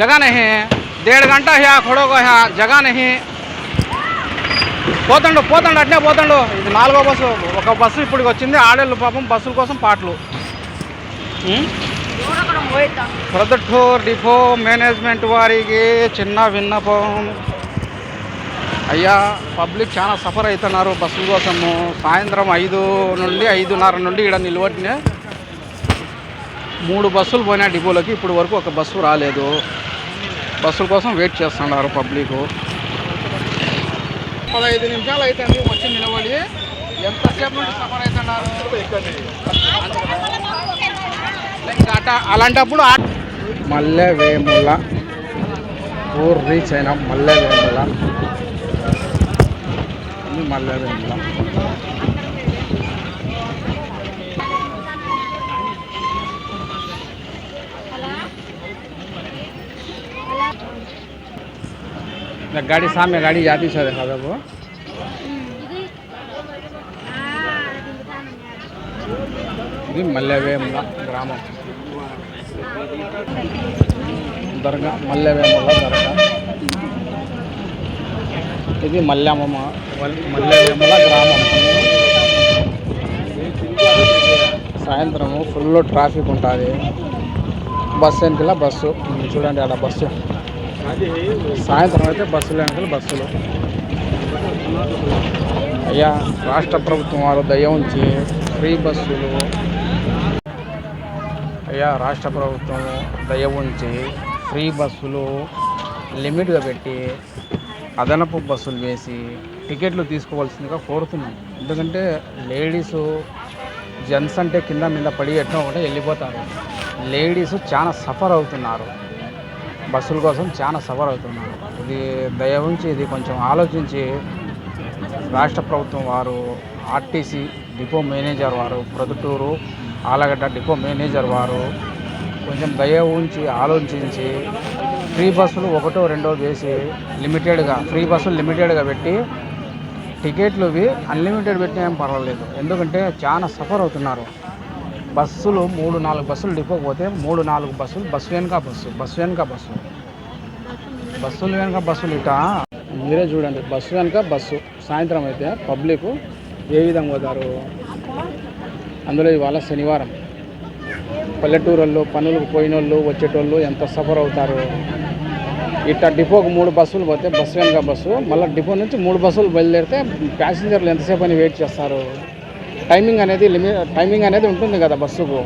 जगह नहीं, 1.5 घंटा है खड़ो को है, जगह नहीं. పోతండు అట్నే పోతండు. ఇది 4వ బస్సు. ఒక బస్సు ఇప్పుడు వచ్చింది. ఆడేళ్ళు పాపం బస్సుల కోసం పాటలు. ప్రొద్దుటూరు డిపో మేనేజ్మెంట్ వారికి చిన్న విన్నపం. అయ్యా, పబ్లిక్ చాలా సఫర్ అవుతున్నారు బస్సుల కోసము. సాయంత్రం 5 నుండి 5:30 నుండి ఇక్కడ నిలబడినే 3 బస్సులు పోయినా డిపోలోకి. ఇప్పుడు వరకు ఒక బస్సు రాలేదు. బస్సుల కోసం వెయిట్ చేస్తున్నారు పబ్లిక్. 15 నిమిషాలు అవుతుంది వచ్చి నిలబడి. ఎంతసేపు నుండి సఫర్ అవుతున్నారు. అలాంటప్పుడు మల్లెవేముల ఊరు రీచ్ అయినాం. మల్లెవేముల गाड़ी सामने गाड़ी जाती से देखा था वो. ఇది మల్లెవేముల గ్రామం. దర్గా మల్లెవేముల దర్గా. ఇది మల్లెవేముల గ్రామం. సాయంత్రము ఫుల్ ట్రాఫిక్ ఉంటుంది. బస్సు వెనకాల బస్సు చూడండి. అక్కడ బస్సు సాయంత్రం అయితే బస్సులు వెనకాల బస్సులు. అయ్యా, రాష్ట్ర ప్రభుత్వం వారు దయ ఉంచి ఫ్రీ బస్సులు. అయ్యా, రాష్ట్ర ప్రభుత్వం దయ ఉంచి ఫ్రీ బస్సులు లిమిట్గా పెట్టి అదనపు బస్సులు వేసి టికెట్లు తీసుకోవాల్సిందిగా కోరుతున్నాం. ఎందుకంటే లేడీసు జెంట్స్ అంటే కింద మీద పడి ఎట్లా ఒకటే వెళ్ళిపోతారు. లేడీసు చాలా సఫర్ అవుతున్నారు. బస్సుల కోసం చాలా సఫర్ అవుతున్నారు. ఇది దయ ఉంచి ఇది కొంచెం ఆలోచించి రాష్ట్ర ప్రభుత్వం వారు, ఆర్టీసీ డిపో మేనేజర్ వారు, ప్రొద్దుటూరు ఆలగడ్డ డిపో మేనేజర్ వారు కొంచెం దయ ఉంచి ఆలోచించి ఫ్రీ బస్సులు 1, 2 వేసి లిమిటెడ్గా ఫ్రీ బస్సులు లిమిటెడ్గా పెట్టి టికెట్లు అన్లిమిటెడ్ పెట్టినా ఏం పర్వాలేదు. ఎందుకంటే చాలా సఫర్ అవుతున్నారు. బస్సులు 3-4 బస్సులు డిపోకి పోతే 3-4 బస్సులు బస్సులు వెనక బస్సులు ఇట మీరే చూడండి. బస్సు వెనక బస్సు. సాయంత్రం అయితే పబ్లిక్ ఏ విధంగా పోతారు. అందులో ఇవాళ శనివారం. పల్లెటూరుల్లో పనులకు పోయిన వాళ్ళు వచ్చేటోళ్ళు ఎంత సఫర్ అవుతారు. ఇట్లా డిపోకు 3 బస్సులు పోతే బస్సు వెనక బస్సు, మళ్ళీ డిపో నుంచి 3 బస్సులు బయలుదేరితే ప్యాసింజర్లు ఎంతసేపు అని వెయిట్ చేస్తారు. టైమింగ్ అనేది ఉంటుంది కదా బస్సుకు.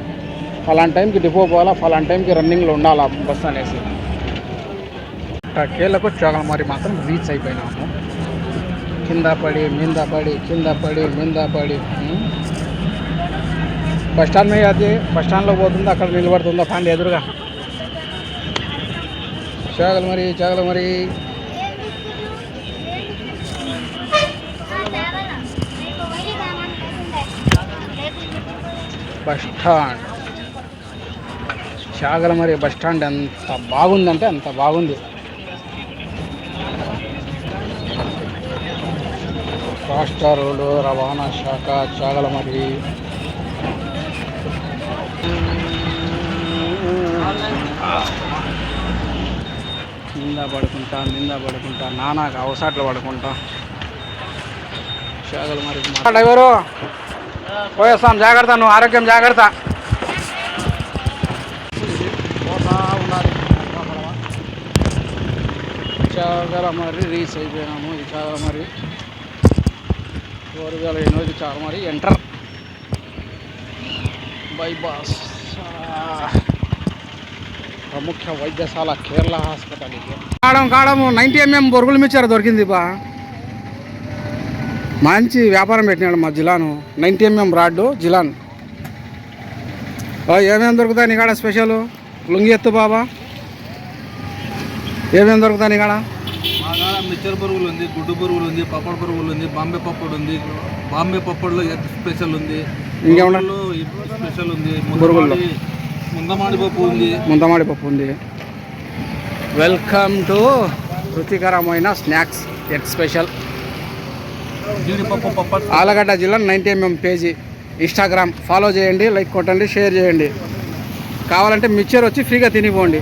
ఫలానా టైంకి డిపో పోవాలా, ఫలానా టైంకి రన్నింగ్లో ఉండాలా బస్సు అనేసి. కేళ్ళకు చోగలమరి మాత్రం రీచ్ అయిపోయినాము. కింద పడి మీద పడి బస్ స్టాండ్ మీద అది బస్ స్టాండ్లో పోతుందో అక్కడ నిలబడుతుందో పాండి ఎదురుగా. Chagalamarri bus stand. Chagalamarri bus stand ఎంత బాగుందంటే అంత బాగుంది. రాష్ట్ర రోడ్డు రవాణా శాఖ చాగలమరి. మీద పడుకుంటా నానాక అవసాట్లు పడుకుంటా. చాగలమరి డ్రైవరు పోయేస్తాం, జాగ్రత్త, నువ్వు ఆరోగ్యం జాగ్రత్త. చాగలమరి రీచ్ అయిపోయినాము. ఈ చాగలమరి 2008 చాగలమరి ఎంటర్ బైపాస్. ప్రముఖ వైద్యశాల కేరళ హాస్పిటల్. కాడము 90 mm బొరుగులు మిక్చర్ దొరికింది బా. మంచి వ్యాపారం పెట్టినాడు మా జిలాను. 90 mm రాడ్డు జిలాన్. ఏమేమి దొరుకుతాయి నీకాడ స్పెషల్? లుంగి ఎత్తు బాబా, ఏమేమి దొరుకుతాయి నీకాడ? మా కాడ మిక్చర్ పురుగులు ఉంది, గుడ్డు పురుగులు ఉంది, పప్పడు పురుగులు ఉంది, బాంబే పప్పడు ఉంది. బాంబే పప్పడులో ఎగ్ స్పెషల్ ఉంది, ఇంకేమన్నా స్పెషల్ ఉంది. పురుగుల్లో ముందమాడి పప్పు ఉంది. వెల్కమ్ టు రుచికరమైన స్నాక్స్ ఎగ్ స్పెషల్. జీడిపప్పు పప్ప. ఆలగడ్డ జిల్లా 90 mm పేజీ. ఇన్స్టాగ్రామ్ ఫాలో చేయండి, లైక్ కొట్టండి, షేర్ చేయండి. కావాలంటే మిక్చర్ వచ్చి ఫ్రీగా తినిపోండి.